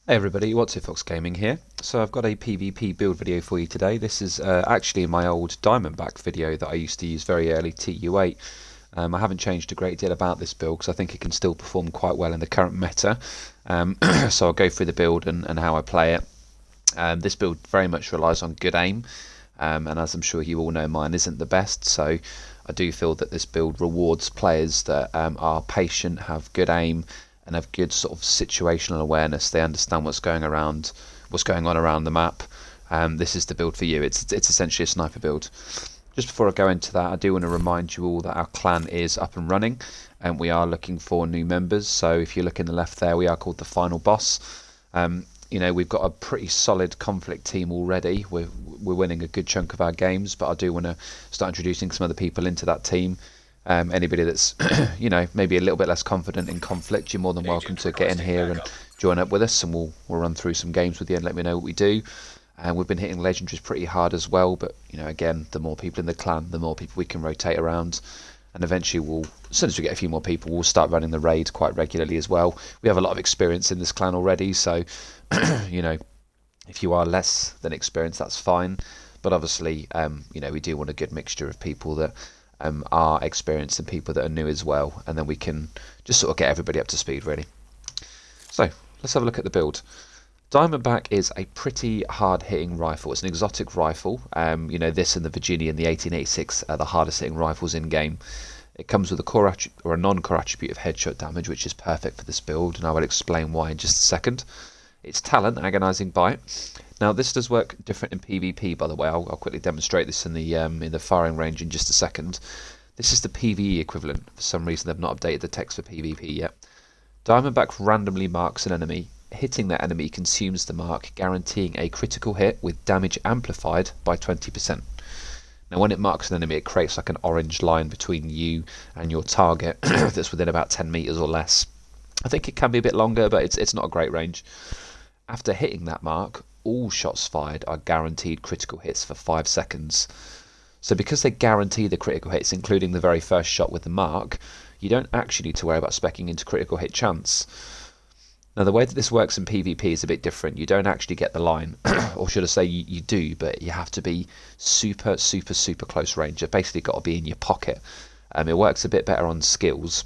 Hey everybody, What's It Fox Gaming here. So I've got a PvP build video for you today. This is actually my old Diamondback video that I used to use very early TU8. I haven't changed a great deal about this build because I think it can still perform quite well in the current meta. So I'll go through the build and how I play it. This build very much relies on good aim, and as I'm sure you all know, mine isn't the best, so I do feel that this build rewards players that are patient, have good aim, and have good sort of situational awareness. They understand what's going on around the map. This is the build for you. It's essentially a sniper build. Just before I go into that, I do want to remind you all that our clan is up and running, and we are looking for new members. So if you look in the left there, we are called the Final Boss. We've got a pretty solid conflict team already. We're winning a good chunk of our games, but I do want to start introducing some other people into that team. Anybody that's maybe a little bit less confident in conflict, you're more than welcome to get in here and join up with us, and we'll run through some games with you and let me know what we do. And we've been hitting legendaries pretty hard as well, but again, the more people in the clan, the more people we can rotate around, and eventually as soon as we get a few more people, we'll start running the raid quite regularly as well. We have a lot of experience in this clan already, so if you are less than experienced, that's fine. But obviously, we do want a good mixture of people that are experienced and people that are new as well, and then we can just sort of get everybody up to speed really. So let's have a look at the build. Diamondback is a pretty hard-hitting rifle. It's an exotic rifle. This and the Virginia and the 1886 are the hardest-hitting rifles in game. It comes with a core or a non-core attribute of headshot damage, which is perfect for this build, and I will explain why in just a second. Its talent, Agonizing Bite. Now this does work different in PvP, by the way. I'll quickly demonstrate this in the firing range in just a second. This is the PvE equivalent. For some reason they've not updated the text for PvP yet. Diamondback randomly marks an enemy. Hitting that enemy consumes the mark, guaranteeing a critical hit with damage amplified by 20%. Now when it marks an enemy, it creates like an orange line between you and your target that's within about 10 meters or less. I think it can be a bit longer, but it's not a great range. After hitting that mark, all shots fired are guaranteed critical hits for 5 seconds. So because they guarantee the critical hits, including the very first shot with the mark, you don't actually need to worry about speccing into critical hit chance. Now the way that this works in PvP is a bit different. You don't actually get the line, or should I say you do, but you have to be super close range. You've basically got to be in your pocket. It works a bit better on skills.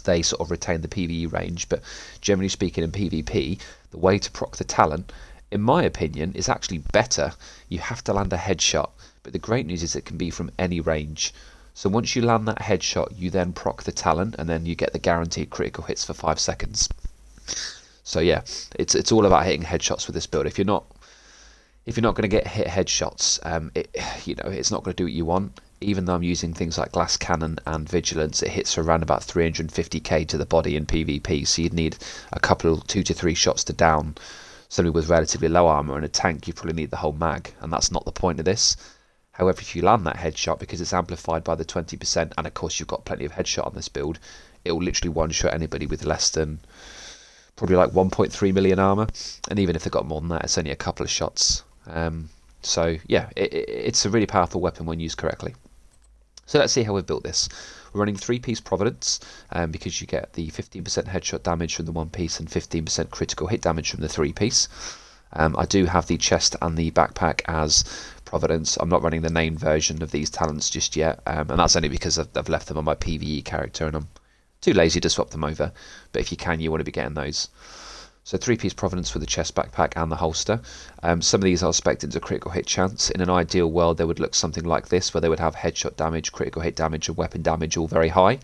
They sort of retain the PvE range, but generally speaking in PvP, the way to proc the talent, in my opinion, is actually better. You have to land a headshot, but the great news is it can be from any range. So once you land that headshot, you then proc the talent, and then you get the guaranteed critical hits for 5 seconds. So yeah, it's all about hitting headshots with this build. If you're not going to get hit headshots, it's not going to do what you want. Even though I'm using things like glass cannon and vigilance, it hits around about 350k to the body in PvP. So you'd need a couple, 2 to 3 shots to down somebody with relatively low armor. And a tank, you probably need the whole mag, and that's not the point of this. However, if you land that headshot, because it's amplified by the 20%, and of course you've got plenty of headshot on this build, it will literally one-shot anybody with less than probably like 1.3 million armor, and even if they got more than that, it's only a couple of shots. So yeah, it's a really powerful weapon when used correctly. So let's see how we've built this. We're running 3-piece Providence, because you get the 15% headshot damage from the 1-piece and 15% critical hit damage from the 3-piece. I do have the chest and the backpack as Providence. I'm not running the named version of these talents just yet, and that's only because I've left them on my PvE character and I'm too lazy to swap them over, but if you can, you want to be getting those. So 3-piece Providence with the chest, backpack and the holster. Some of these are spec'd into critical hit chance. In an ideal world, they would look something like this, where they would have headshot damage, critical hit damage and weapon damage all very high.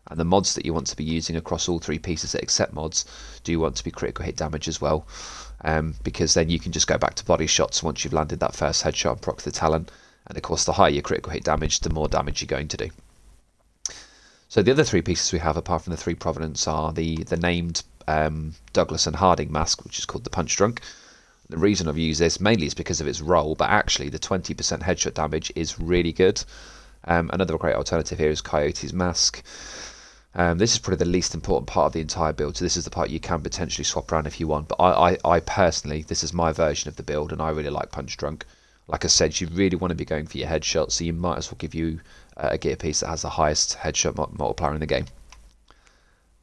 And the mods that you want to be using across all 3 pieces, except mods, do want to be critical hit damage as well, because then you can just go back to body shots once you've landed that first headshot and proc the talent. And of course, the higher your critical hit damage, the more damage you're going to do. So the other 3 pieces we have, apart from the 3 Providence, are the named Douglas and Harding mask, which is called the Punch Drunk. The reason I've used this mainly is because of its role, but actually the 20% headshot damage is really good. Another great alternative here is Coyote's mask. This is probably the least important part of the entire build, so this is the part you can potentially swap around if you want, but I personally, this is my version of the build and I really like Punch Drunk. Like I said, you really want to be going for your headshot, so you might as well give you a gear piece that has the highest headshot multiplier in the game.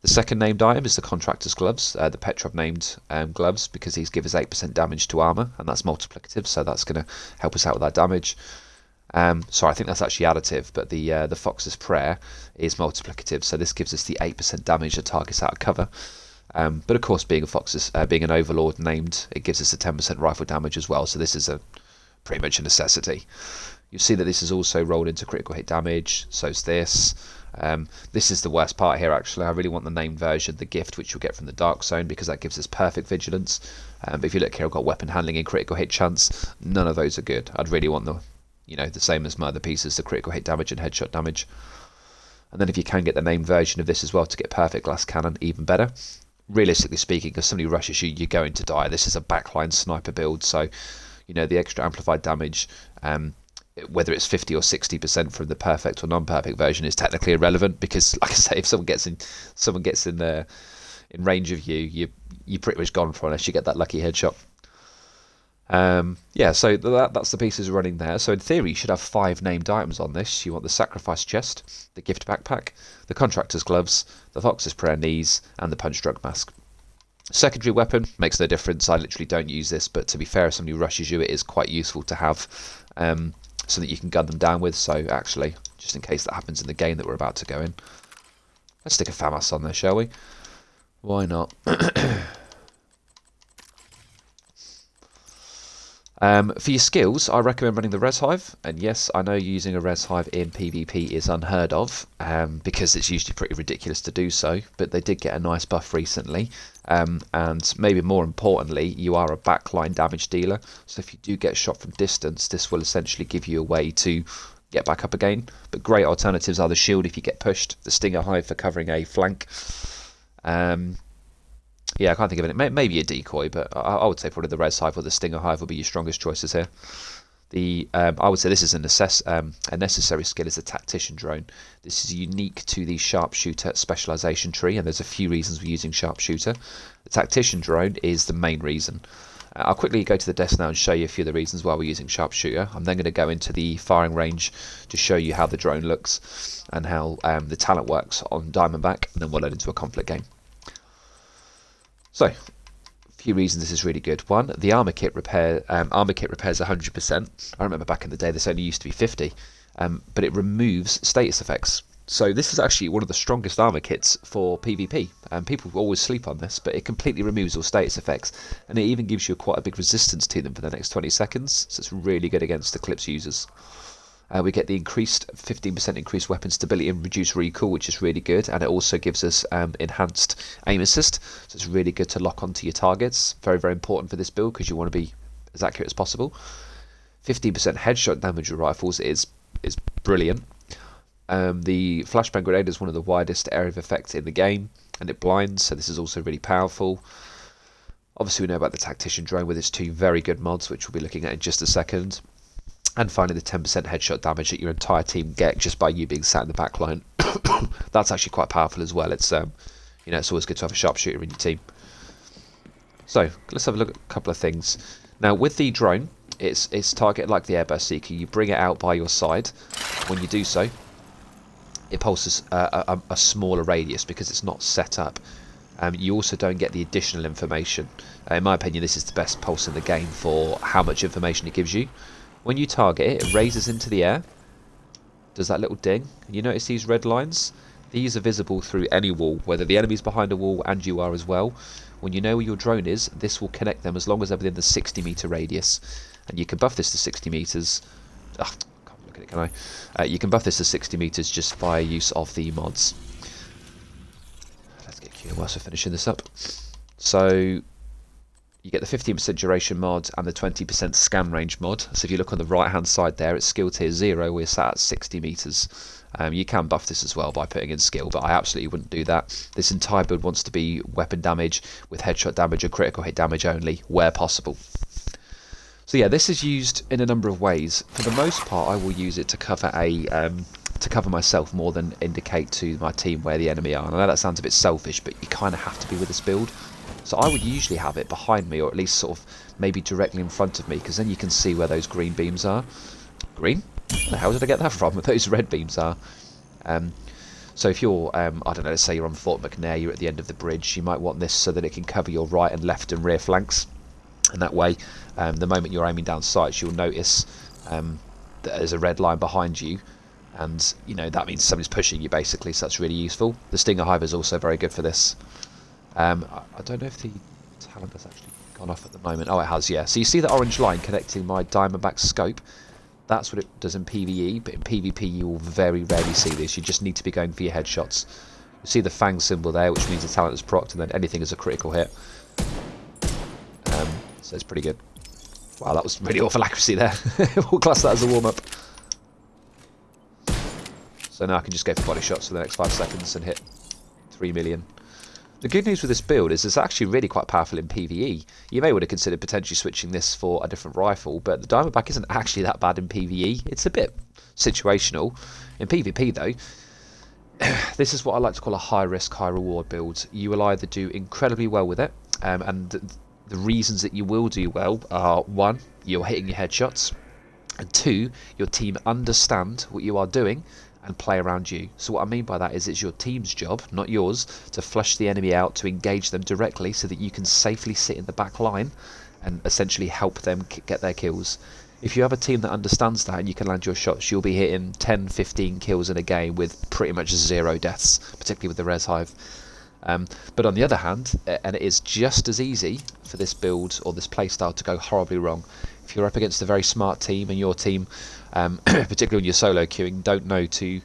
The second named item is the contractor's gloves, the Petrov named gloves, because these give us 8% damage to armor, and that's multiplicative, so that's going to help us out with our damage. Sorry, I think that's actually additive, but the Fox's Prayer is multiplicative, so this gives us the 8% damage to targets out of cover. But of course, being an Overlord named, it gives us a 10% rifle damage as well, so this is pretty much a necessity. You'll see that this is also rolled into critical hit damage, so's this. This is the worst part here, actually. I really want the named version, the gift, which you'll get from the Dark Zone, because that gives us perfect vigilance. But if you look here, I've got weapon handling and critical hit chance. None of those are good. I'd really want the same as my other pieces, the critical hit damage and headshot damage. And then if you can get the named version of this as well to get perfect glass cannon, even better. Realistically speaking, if somebody rushes you, you're going to die. This is a backline sniper build, so the extra amplified damage, whether it's 50 or 60% from the perfect or non-perfect version, is technically irrelevant, because, like I say, if someone gets in range of you, you're pretty much gone for unless you get that lucky headshot. Yeah, so that's the pieces running there. So in theory, you should have 5 named items on this. You want the sacrifice chest, the gift backpack, the contractor's gloves, the Fox's Prayer knees, and the punch drug mask. Secondary weapon makes no difference. I literally don't use this, but to be fair, if somebody rushes you, it is quite useful to have, so that you can gun them down with. So actually, just in case that happens in the game that we're about to go in, let's stick a FAMAS on there, shall we? Why not? For your skills, I recommend running the Res Hive, and yes, I know using a Res Hive in PvP is unheard of, because it's usually pretty ridiculous to do so, but they did get a nice buff recently, and maybe more importantly, you are a backline damage dealer, so if you do get shot from distance, this will essentially give you a way to get back up again. But great alternatives are the shield if you get pushed, the Stinger Hive for covering a flank, yeah, I can't think of it. Maybe a decoy, but I would say probably the Res Hive or the Stinger Hive will be your strongest choices here. I would say this is a necessary skill is the Tactician Drone. This is unique to the Sharpshooter specialization tree, and there's a few reasons we're using Sharpshooter. The Tactician Drone is the main reason. I'll quickly go to the desk now and show you a few of the reasons why we're using Sharpshooter. I'm then going to go into the firing range to show you how the drone looks and how the talent works on Diamondback, and then we'll head into a conflict game. So, a few reasons this is really good. One, the armor kit repairs 100%. I remember back in the day this only used to be 50, but it removes status effects. So this is actually one of the strongest armor kits for PvP, and people always sleep on this, but it completely removes all status effects, and it even gives you quite a big resistance to them for the next 20 seconds, so it's really good against Eclipse users. We get the increased 15% increased weapon stability and reduced recoil, which is really good, and it also gives us enhanced aim assist, so it's really good to lock onto your targets. Very, very important for this build because you want to be as accurate as possible. 15% headshot damage with rifles is brilliant. The flashbang grenade is one of the widest area of effect in the game, and it blinds, so this is also really powerful. Obviously, we know about the Tactician Drone with its 2 very good mods, which we'll be looking at in just a second. And finally, the 10% headshot damage that your entire team get just by you being sat in the back line. That's actually quite powerful as well. It's it's always good to have a sharpshooter in your team. So let's have a look at a couple of things. Now, with the drone, it's targeted like the Airburst Seeker. You bring it out by your side. When you do so, it pulses a smaller radius because it's not set up. You also don't get the additional information. In my opinion, this is the best pulse in the game for how much information it gives you. When you target it, it raises into the air, does that little ding. You notice these red lines? These are visible through any wall, whether the enemy's behind a wall and you are as well. When you know where your drone is, this will connect them as long as they're within the 60 meter radius. And you can buff this to 60 meters. Can't look at it, can I? You can buff this to 60 meters just by use of the mods. Let's get Q whilst we're finishing this up. So you get the 15% duration mod and the 20% scan range mod. So if you look on the right hand side there, it's skill tier 0, we're sat at 60 meters. You can buff this as well by putting in skill, but I absolutely wouldn't do that. This entire build wants to be weapon damage with headshot damage or critical hit damage only, where possible. So yeah, this is used in a number of ways. For the most part, I will use it to cover myself more than indicate to my team where the enemy are. And I know that sounds a bit selfish, but you kind of have to be with this build. So I would usually have it behind me, or at least sort of maybe directly in front of me, because then you can see where those green beams are. Green? Where the hell did I get that from? Where those red beams are. So if you're, I don't know, let's say you're on Fort McNair, you're at the end of the bridge, you might want this so that it can cover your right and left and rear flanks. And that way, the moment you're aiming down sights, you'll notice that there's a red line behind you. And, you know, that means somebody's pushing you, basically, so that's really useful. The Stinger Hive is also very good for this. I don't know if the talent has actually gone off at the moment. Oh, it has, yeah. So you see the orange line connecting my Diamondback scope? That's what it does in PvE, but in PvP you will very rarely see this. You just need to be going for your headshots. You see the Fang symbol there, which means the talent is procced, and then anything is a critical hit. So it's pretty good. Wow, that was really awful accuracy there. We'll class that as a warm-up. So now I can just go for body shots for the next 5 seconds and hit 3 million. The good news with this build is it's actually really quite powerful in PvE. You may want to consider potentially switching this for a different rifle, but the Diamondback isn't actually that bad in PvE. It's a bit situational. In PvP though, this is what I like to call a high risk, high reward build. You will either do incredibly well with it, and the reasons that you will do well are 1, you're hitting your headshots, and 2, your team understand what you are doing and play around you. So what I mean by that is it's your team's job, not yours, to flush the enemy out, to engage them directly so that you can safely sit in the back line and essentially help them get their kills. If you have a team that understands that and you can land your shots, you'll be hitting 10, 15 kills in a game with pretty much 0 deaths, particularly with the Res Hive. But on the other hand, and it is just as easy for this build or this playstyle to go horribly wrong. If you're up against a very smart team and your team, particularly when you're solo queuing, don't know to,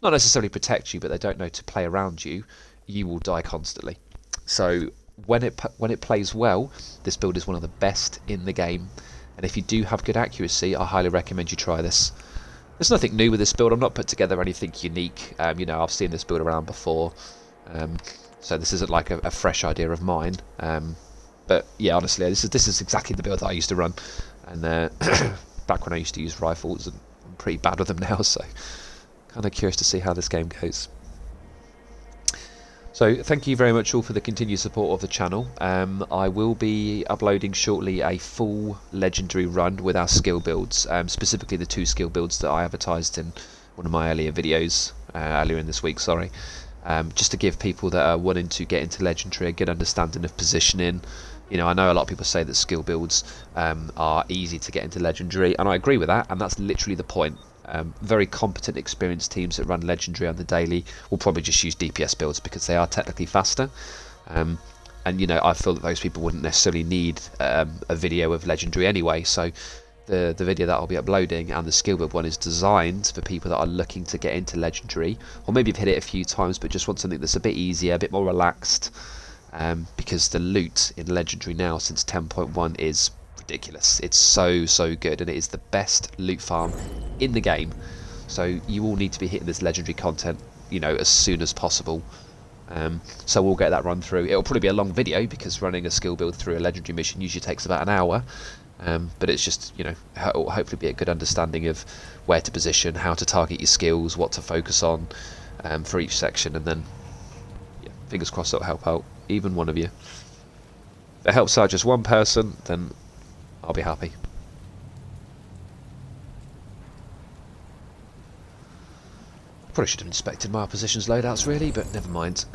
not necessarily protect you, but they don't know to play around you, you will die constantly. So when it plays well, this build is one of the best in the game. And if you do have good accuracy, I highly recommend you try this. There's nothing new with this build. I've not put together anything unique. You know, I've seen this build around before. So this isn't like a fresh idea of mine. But yeah, honestly, this is exactly the build that I used to run. And back when I used to use rifles, and I'm pretty bad with them now, so kind of curious to see how this game goes. So thank you very much all for the continued support of the channel. I will be uploading shortly a full legendary run with our skill builds, specifically the 2 skill builds that I advertised in one of my earlier videos, earlier in this week, sorry. Just to give people that are wanting to get into legendary a good understanding of positioning. You know, I know a lot of people say that skill builds are easy to get into legendary, and I agree with that, and that's literally the point. Very competent, experienced teams that run legendary on the daily will probably just use DPS builds because they are technically faster. And you know, I feel that those people wouldn't necessarily need a video of legendary anyway, so the video that I'll be uploading and the skill build one is designed for people that are looking to get into legendary, or maybe have hit it a few times but just want something that's a bit easier, a bit more relaxed, because the loot in legendary now since 10.1 is ridiculous. It's so good, and it is the best loot farm in the game, so you all need to be hitting this legendary content, you know, as soon as possible. So we'll get that run through. It'll probably be a long video because running a skill build through a legendary mission usually takes about an hour, but it's just, you know, it'll hopefully be a good understanding of where to position, how to target your skills, what to focus on for each section, and then yeah, fingers crossed it'll help out even one of you. If it helps out just one person, then I'll be happy. Probably should have inspected my opposition's loadouts really, but never mind.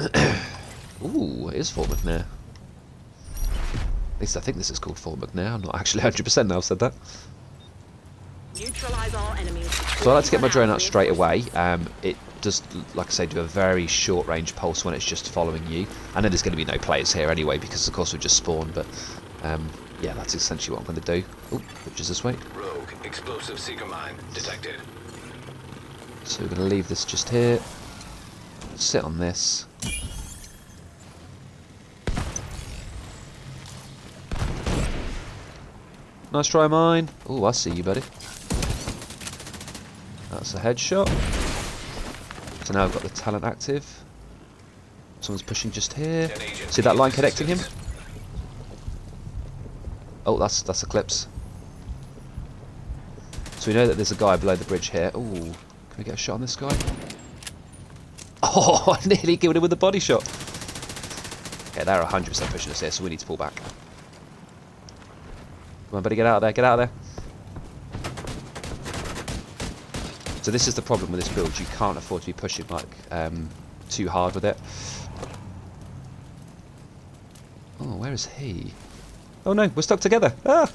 Ooh, it is Fort McNair. At least I think this is called Fort McNair. I'm not actually 100% now I've said that. Neutralize all enemies. So I like to get my drone out straight away. It does, like I say, do a very short range pulse when it's just following you. I know there's going to be no players here anyway because of course we've just spawned, but yeah, that's essentially what I'm going to do. Oh, which is this way. Rogue explosive seeker mine detected. So we're going to leave this just here. Sit on this. Nice try, mine. Oh, I see you, buddy. That's a headshot. So now I've got the talent active. Someone's pushing just here. See that line connecting him? Oh, that's Eclipse. So we know that there's a guy below the bridge here. Oh, can we get a shot on this guy? Oh, I nearly killed him with a body shot. Okay, they're 100% pushing us here, so we need to pull back. Come on, buddy, get out of there, get out of there. So this is the problem with this build. You can't afford to be pushing like too hard with it. Oh, where is he? Oh no, we're stuck together. Ah!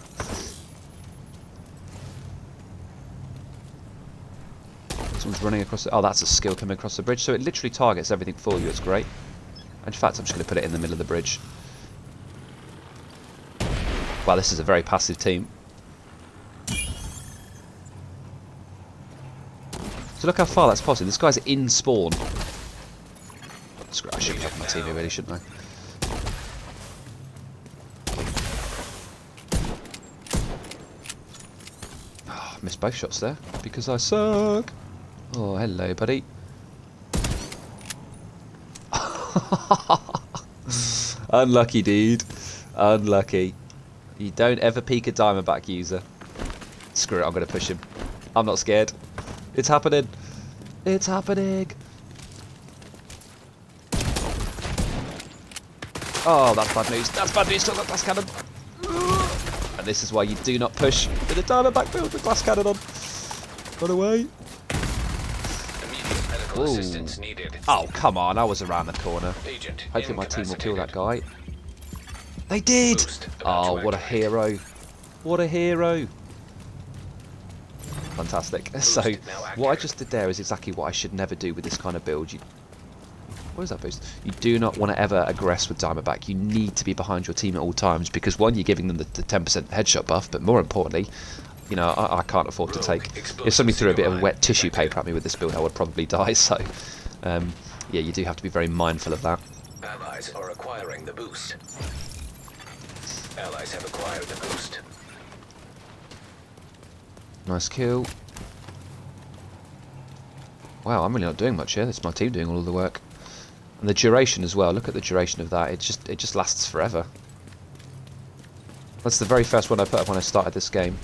Someone's running across the... Oh, that's a skill coming across the bridge. So it literally targets everything for you. It's great. In fact, I'm just going to put it in the middle of the bridge. Wow, this is a very passive team. So look how far that's passing. This guy's in spawn. Screw it, I shouldn't have my team here, really, shouldn't I? Oh, I missed both shots there because I suck. Oh, hello, buddy. Unlucky, dude. Unlucky. You don't ever peek a Diamondback user. Screw it, I'm going to push him. I'm not scared. It's happening. It's happening. Oh, that's bad news. That's bad news. Still got glass cannon. And this is why you do not push with a Diamondback build with glass cannon on. Run away. Assistance needed. Oh, come on. I was around the corner. Agent Hopefully my team will kill that incapacitated. guy. They did! Boost about Oh, to what a activate. hero. What a hero. Fantastic. So, now what I active. just did there is exactly what I should never do with this kind of build. What is that boost? You do not want to ever aggress with Diamondback. You need to be behind your team at all times because, one, you're giving them the 10% headshot buff, but more importantly, you know, I can't afford to take... If somebody threw a bit of wet tissue paper at me with this build, I would probably die. So, yeah, you do have to be very mindful of that. Allies are acquiring the boost. Allies have acquired the boost. Nice kill. Wow, I'm really not doing much here. That's my team doing all of the work. And the duration as well. Look at the duration of that. It just lasts forever. That's the very first one I put up when I started this game.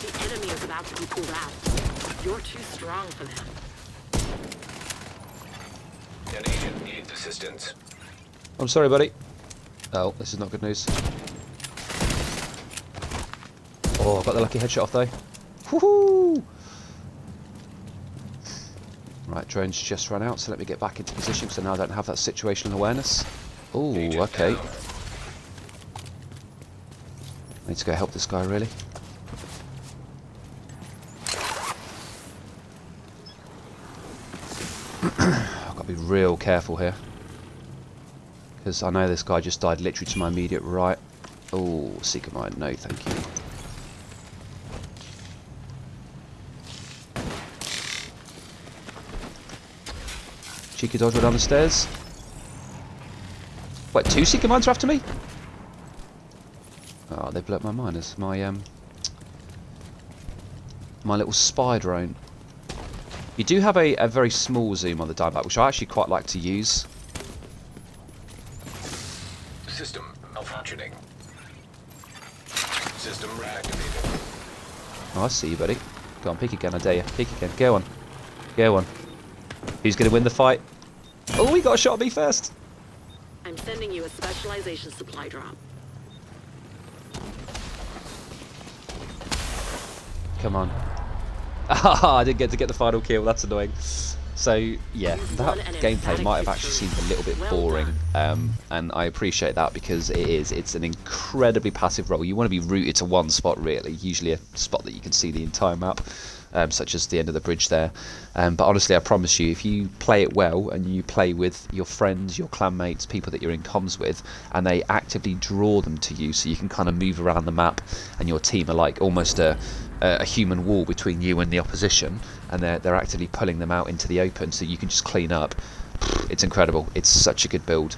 The enemy is about to be pulled out. You're too strong for them. An agent needs assistance. I'm sorry, buddy. Oh, this is not good news. Oh, I got the lucky headshot off though. Woohoo! Right, drone's just run out, so let me get back into position so now I don't have that situational awareness. Oh, okay. down. I need to go help this guy, really. I've got to be real careful here. Because I know this guy just died literally to my immediate right. Oh, Seeker Mine, no thank you. Cheeky dodge down the stairs. Wait, 2 Seeker Mines are after me? Oh, they blew up my miners. My little spy drone. You do have a very small zoom on the Diamondback, which I actually quite like to use. System malfunctioning. System reactivated. Oh, I see you, buddy. Go on, peek again, I dare you. Peek again. Go on. Go on. Who's going to win the fight? Oh, he got a shot at me first. I'm sending you a specialization supply drop. Come on. Ah, I didn't get to get the final kill. That's annoying. So, yeah, that gameplay might have actually seemed a little bit boring. And I appreciate that because it is. It's an incredibly passive role. You want to be rooted to one spot, really. Usually a spot that you can see the entire map, such as the end of the bridge there. But honestly, I promise you, if you play it well and you play with your friends, your clanmates, people that you're in comms with, and they actively draw them to you so you can kind of move around the map and your team are like almost a human wall between you and the opposition, and they're actively pulling them out into the open so you can just clean up. It's incredible. It's such a good build.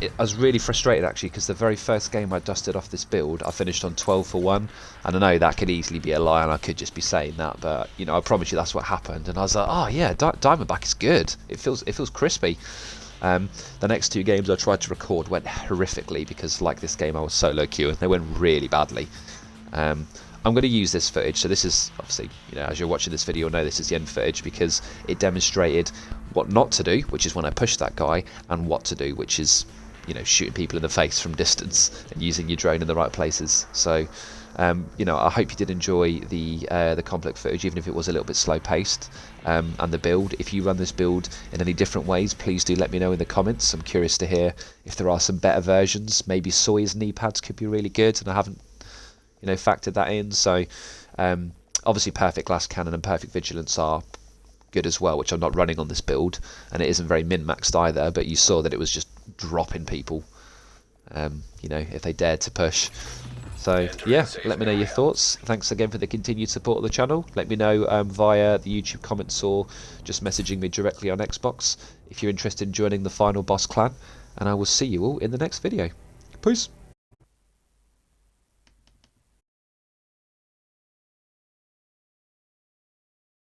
I was really frustrated actually because the very first game I dusted off this build I finished on 12 for 1, and I know that could easily be a lie and I could just be saying that, but you know, I promise you that's what happened, and I was like, oh yeah, Diamondback is good. It feels crispy. The next 2 games I tried to record went horrifically because, like this game, I was solo queue and they went really badly. I'm going to use this footage, so this is obviously, you know, as you're watching this video, you'll know this is the end footage because it demonstrated what not to do, which is when I pushed that guy, and what to do, which is you know, shooting people in the face from distance and using your drone in the right places. So you know, I hope you did enjoy the conflict footage, even if it was a little bit slow paced, and the build. If you run this build in any different ways, please do let me know in the comments. I'm curious to hear if there are some better versions. Maybe Soy's knee pads could be really good, and I haven't, you know, factored that in. So obviously perfect glass cannon and perfect vigilance are good as well, which I'm not running on this build, and it isn't very min-maxed either, but you saw that it was just dropping people, you know, if they dared to push. So yeah, let me know your thoughts. Thanks again for the continued support of the channel. Let me know via the YouTube comments or just messaging me directly on Xbox if you're interested in joining the final boss clan, and I will see you all in the next video. Peace.